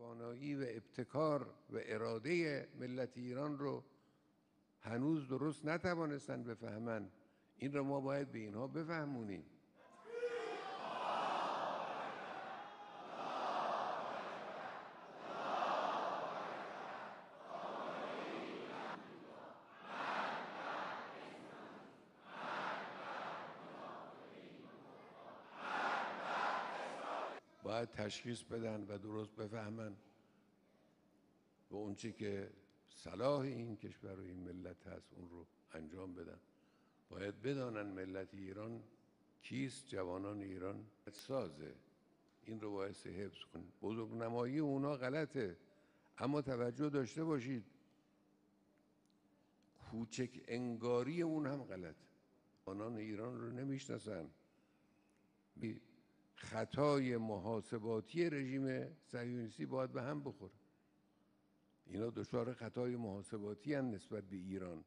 توانایی و ابتکار و اراده ملت ایران رو هنوز درست نتوانستن بفهمن. این رو ما باید به اینها بفهمونیم. باید تشخیص بدن و درست بفهمن و اون چی که صلاح این کشور و این ملت هست اون رو انجام بدن. باید بدانن ملت ایران کیست، جوانان ایران سازه. این رو باید حفظ کن. بزرگنمایی اونا غلطه، اما توجه داشته باشید کوچک انگاری اون هم غلطه. جوانان ایران رو نمیشناسن. خطای محاسباتی رژیم صهیونیستی باید به هم بخوره. اینا دچار خطای محاسباتی هم نسبت به ایران.